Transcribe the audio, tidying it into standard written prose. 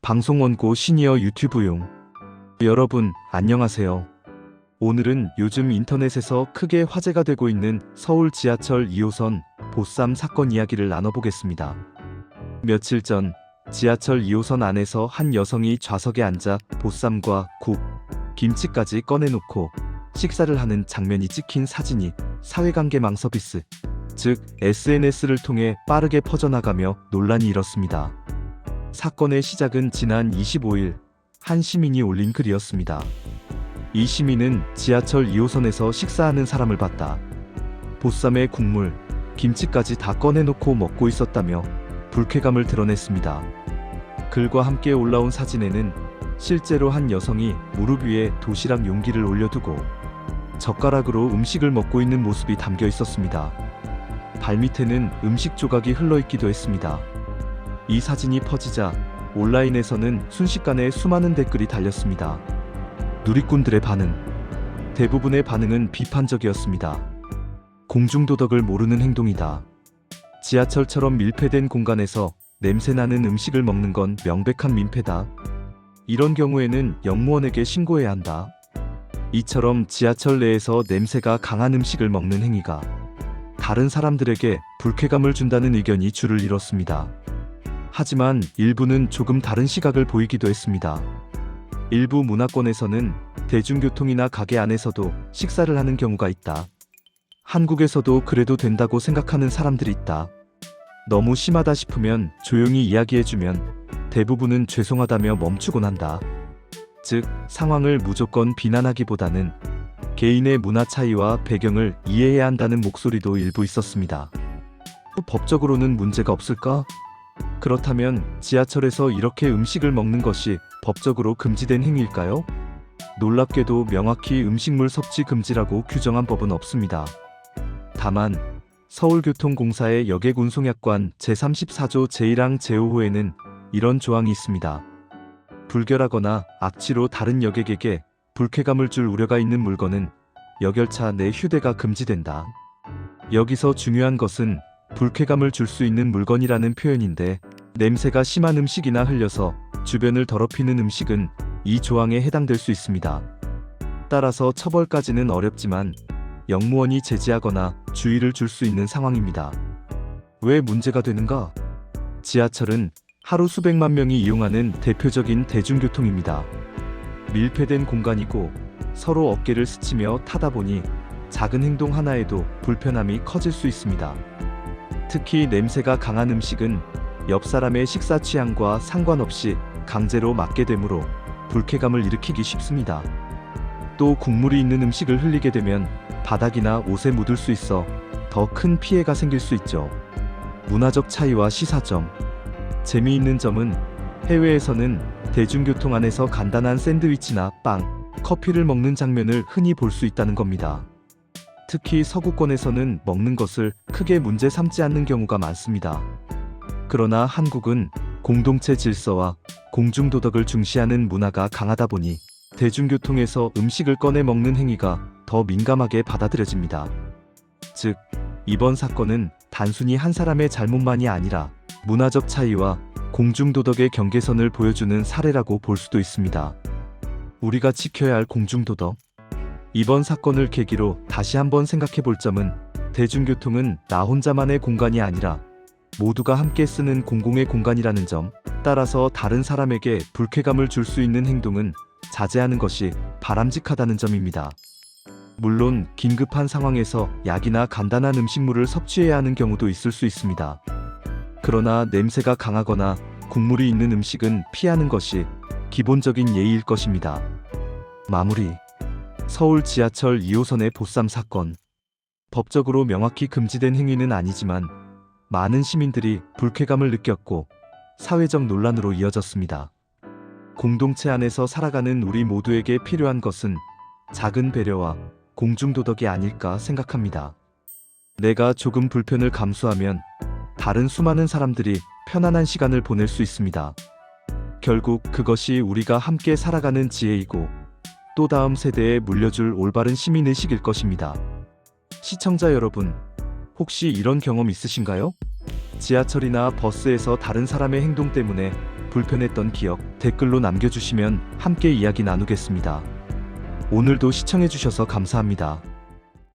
방송 원고 시니어 유튜브용. 여러분, 안녕하세요. 오늘은 요즘 인터넷에서 크게 화제가 되고 있는 서울 지하철 2호선 보쌈 사건 이야기를 나눠보겠습니다. 며칠 전 지하철 2호선 안에서 한 여성이 좌석에 앉아 보쌈과 국, 김치까지 꺼내놓고 식사를 하는 장면이 찍힌 사진이 사회관계망 서비스, 즉 SNS를 통해 빠르게 퍼져나가며 논란이 일었습니다. 사건의 시작은 지난 25일 한 시민이 올린 글이었습니다. 이 시민은 지하철 2호선에서 식사하는 사람을 봤다. 보쌈에 국물, 김치까지 다 꺼내놓고 먹고 있었다며 불쾌감을 드러냈습니다. 글과 함께 올라온 사진에는 실제로 한 여성이 무릎 위에 도시락 용기를 올려두고 젓가락으로 음식을 먹고 있는 모습이 담겨 있었습니다. 발밑에는 음식 조각이 흘러있기도 했습니다. 이 사진이 퍼지자 온라인에서는 순식간에 수많은 댓글이 달렸습니다. 누리꾼들의 반응. 대부분의 반응은 비판적이었습니다. 공중도덕을 모르는 행동이다. 지하철처럼 밀폐된 공간에서 냄새나는 음식을 먹는 건 명백한 민폐다. 이런 경우에는 역무원에게 신고해야 한다. 이처럼 지하철 내에서 냄새가 강한 음식을 먹는 행위가 다른 사람들에게 불쾌감을 준다는 의견이 줄을 이뤘습니다. 하지만 일부는 조금 다른 시각을 보이기도 했습니다. 일부 문화권에서는 대중교통이나 가게 안에서도 식사를 하는 경우가 있다. 한국에서도 그래도 된다고 생각하는 사람들이 있다. 너무 심하다 싶으면 조용히 이야기해주면 대부분은 죄송하다며 멈추곤 한다. 즉, 상황을 무조건 비난하기보다는 개인의 문화 차이와 배경을 이해해야 한다는 목소리도 일부 있었습니다. 법적으로는 문제가 없을까? 그렇다면 지하철에서 이렇게 음식을 먹는 것이 법적으로 금지된 행위일까요? 놀랍게도 명확히 음식물 섭취 금지라고 규정한 법은 없습니다. 다만 서울교통공사의 역액운송약관 제34조 제1항 제5호에는 이런 조항이 있습니다. 불결하거나 악취로 다른 여객에게 불쾌감을 줄 우려가 있는 물건은 역열차 내 휴대가 금지된다. 여기서 중요한 것은 불쾌감을 줄 수 있는 물건이라는 표현인데, 냄새가 심한 음식이나 흘려서 주변을 더럽히는 음식은 이 조항에 해당될 수 있습니다. 따라서 처벌까지는 어렵지만 역무원이 제지하거나 주의를 줄 수 있는 상황입니다. 왜 문제가 되는가? 지하철은 하루 수백만 명이 이용하는 대표적인 대중교통입니다. 밀폐된 공간이고 서로 어깨를 스치며 타다 보니 작은 행동 하나에도 불편함이 커질 수 있습니다. 특히 냄새가 강한 음식은 옆 사람의 식사 취향과 상관없이 강제로 맡게 되므로 불쾌감을 일으키기 쉽습니다. 또 국물이 있는 음식을 흘리게 되면 바닥이나 옷에 묻을 수 있어 더 큰 피해가 생길 수 있죠. 문화적 차이와 시사점. 재미있는 점은 해외에서는 대중교통 안에서 간단한 샌드위치나 빵, 커피를 먹는 장면을 흔히 볼 수 있다는 겁니다. 특히 서구권에서는 먹는 것을 크게 문제 삼지 않는 경우가 많습니다. 그러나 한국은 공동체 질서와 공중도덕을 중시하는 문화가 강하다 보니 대중교통에서 음식을 꺼내 먹는 행위가 더 민감하게 받아들여집니다. 즉, 이번 사건은 단순히 한 사람의 잘못만이 아니라 문화적 차이와 공중도덕의 경계선을 보여주는 사례라고 볼 수도 있습니다. 우리가 지켜야 할 공중도덕. 이번 사건을 계기로 다시 한번 생각해 볼 점은, 대중교통은 나 혼자만의 공간이 아니라 모두가 함께 쓰는 공공의 공간이라는 점. 따라서 다른 사람에게 불쾌감을 줄 수 있는 행동은 자제하는 것이 바람직하다는 점입니다. 물론 긴급한 상황에서 약이나 간단한 음식물을 섭취해야 하는 경우도 있을 수 있습니다. 그러나 냄새가 강하거나 국물이 있는 음식은 피하는 것이 기본적인 예의일 것입니다. 마무리. 서울 지하철 2호선의 보쌈 사건. 법적으로 명확히 금지된 행위는 아니지만 많은 시민들이 불쾌감을 느꼈고 사회적 논란으로 이어졌습니다. 공동체 안에서 살아가는 우리 모두에게 필요한 것은 작은 배려와 공중도덕이 아닐까 생각합니다. 내가 조금 불편을 감수하면 다른 수많은 사람들이 편안한 시간을 보낼 수 있습니다. 결국 그것이 우리가 함께 살아가는 지혜이고 또 다음 세대에 물려줄 올바른 시민의식일 것입니다. 시청자 여러분, 혹시 이런 경험 있으신가요? 지하철이나 버스에서 다른 사람의 행동 때문에 불편했던 기억 댓글로 남겨주시면 함께 이야기 나누겠습니다. 오늘도 시청해주셔서 감사합니다.